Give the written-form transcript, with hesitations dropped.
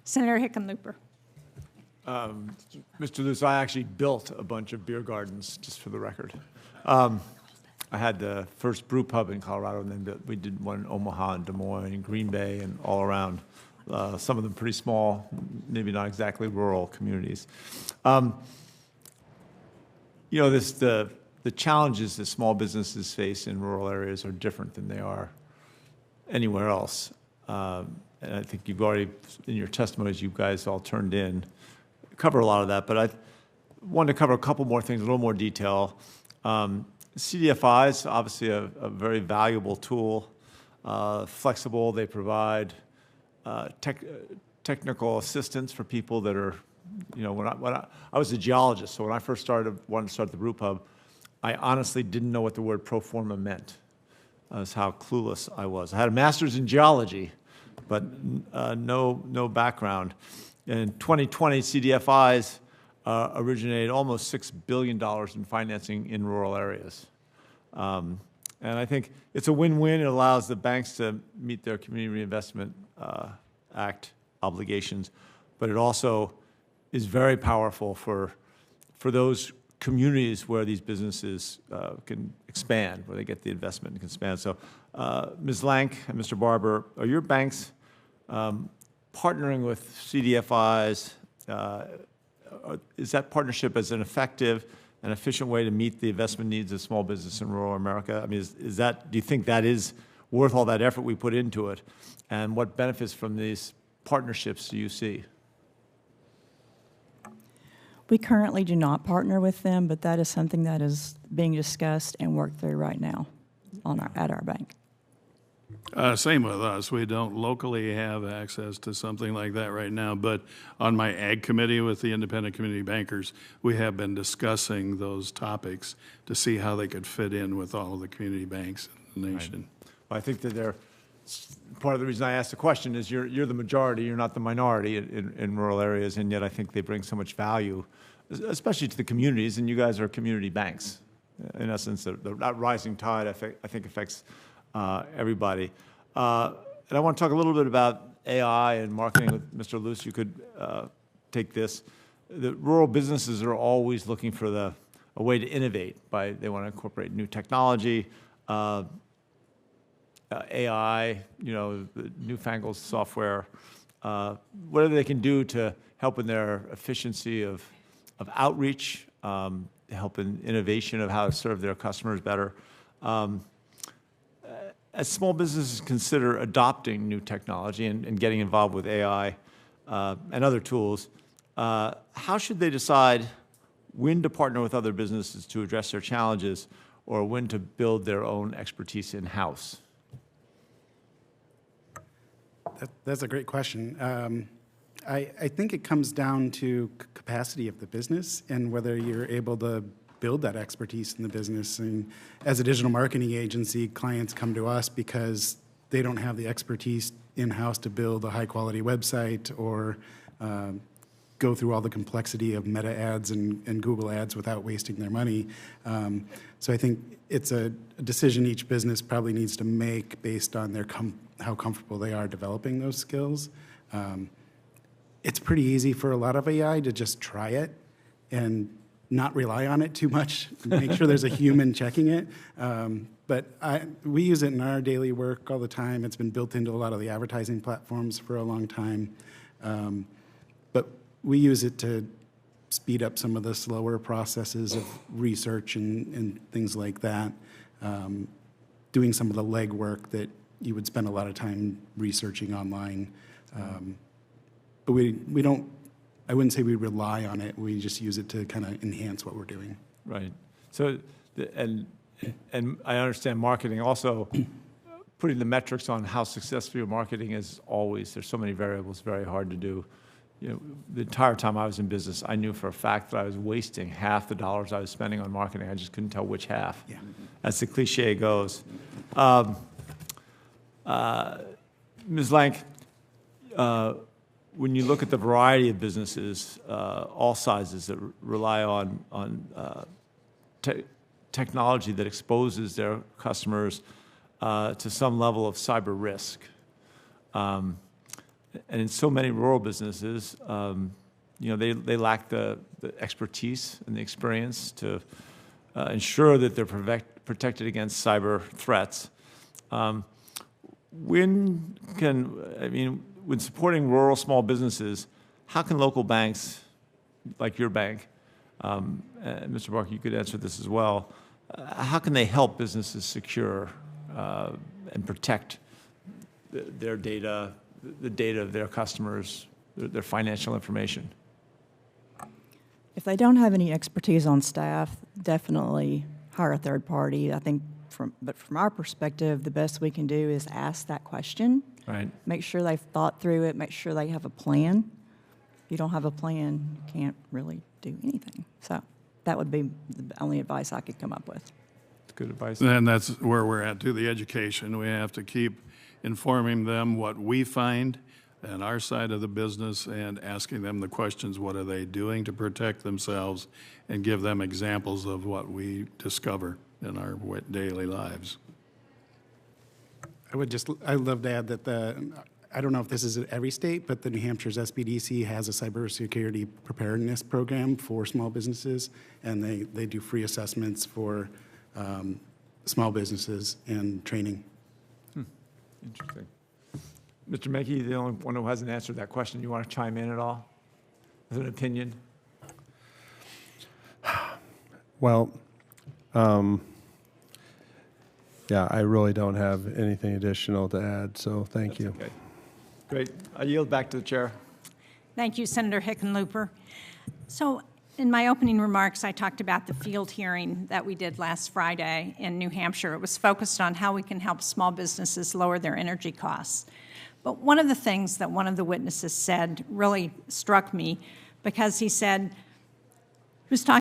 Senator Hickenlooper. Mr. Luce, I actually built a bunch of beer gardens, just for the record. I had the first brew pub in Colorado, and then we did one in Omaha and Des Moines and Green Bay and all around. Some of them pretty small, maybe not exactly rural communities. You know, the challenges that small businesses face in rural areas are different than they are anywhere else. And I think you've already, in your testimonies, you guys all turned in, cover a lot of that, but I wanted to cover a couple more things, a little more detail. CDFIs, obviously a very valuable tool, flexible. They provide technical assistance for people that are, you know, when I was a geologist, so when I first wanted to start the brew pub, I honestly didn't know what the word pro forma meant. That's how clueless I was. I had a master's in geology, but no background. In 2020, CDFIs originated almost $6 billion in financing in rural areas. And I think it's a win-win. It allows the banks to meet their Community Reinvestment Act obligations, but it also is very powerful for those communities where these businesses can expand, where they get the investment and can expand. So Ms. Lank and Mr. Barber, are your banks partnering with CDFIs? Is that partnership as an effective and efficient way to meet the investment needs of small business in rural America? I mean, do you think that is worth all that effort we put into it? And what benefits from these partnerships do you see? We currently do not partner with them, but that is something that is being discussed and worked through right now at our bank. Same with us. We don't locally have access to something like that right now, but on my ag committee with the independent community bankers, we have been discussing those topics to see how they could fit in with all of the community banks in the nation. Right. Well, I think that part of the reason I asked the question is you're the majority, you're not the minority in rural areas, and yet I think they bring so much value, especially to the communities, and you guys are community banks. In essence, that rising tide, I think affects everybody. And I want to talk a little bit about AI and marketing with Mr. Luce. You could take this. The rural businesses are always looking for a way to innovate. They want to incorporate new technology, AI, you know, the newfangled software, whatever they can do to help in their efficiency of outreach, help in innovation of how to serve their customers better. As small businesses consider adopting new technology and getting involved with AI and other tools, how should they decide when to partner with other businesses to address their challenges or when to build their own expertise in-house? That's a great question. I think it comes down to capacity of the business and whether you're able to build that expertise in the business. And as a digital marketing agency, clients come to us because they don't have the expertise in-house to build a high-quality website or go through all the complexity of meta ads and Google ads without wasting their money. So I think it's a decision each business probably needs to make based on how comfortable they are developing those skills. It's pretty easy for a lot of AI to just try it and not rely on it too much, make sure there's a human checking it. But we use it in our daily work all the time. It's been built into a lot of the advertising platforms for a long time. But we use it to speed up some of the slower processes of research and things like that, doing some of the legwork that you would spend a lot of time researching online. But we don't, I wouldn't say we rely on it. We just use it to kind of enhance what we're doing. Right. So, and I understand marketing also, putting the metrics on how successful your marketing is always, there's so many variables, very hard to do. You know, the entire time I was in business, I knew for a fact that I was wasting half the dollars I was spending on marketing. I just couldn't tell which half. Yeah. As the cliche goes. Ms. Lank, when you look at the variety of businesses, all sizes that rely on technology that exposes their customers to some level of cyber risk, And in so many rural businesses, they lack the expertise and the experience to ensure that they're protected against cyber threats. When supporting rural small businesses, how can local banks, like your bank, and Mr. Barker, you could answer this as well, how can they help businesses secure and protect their data, the data of their customers, their financial information? If they don't have any expertise on staff, definitely hire a third party. I think but from our perspective, the best we can do is ask that question. Right. Make sure they've thought through it, make sure they have a plan. If you don't have a plan, you can't really do anything. So that would be the only advice I could come up with. That's good advice. And that's where we're at, to the education. We have to keep informing them what we find on our side of the business and asking them the questions, what are they doing to protect themselves, and give them examples of what we discover in our daily lives. I'd love to add that I don't know if this is at every state, but the New Hampshire's SBDC has a cybersecurity preparedness program for small businesses, and they do free assessments for small businesses and training. Interesting. Mr. Mackey, the only one who hasn't answered that question, you want to chime in at all with an opinion? Well, yeah, I really don't have anything additional to add, so thank you. Okay. Great. I yield back to the chair. Thank you, Senator Hickenlooper. So in my opening remarks, I talked about the field hearing that we did last Friday in New Hampshire. It was focused on how we can help small businesses lower their energy costs. But one of the things that one of the witnesses said really struck me, because he said, he was talking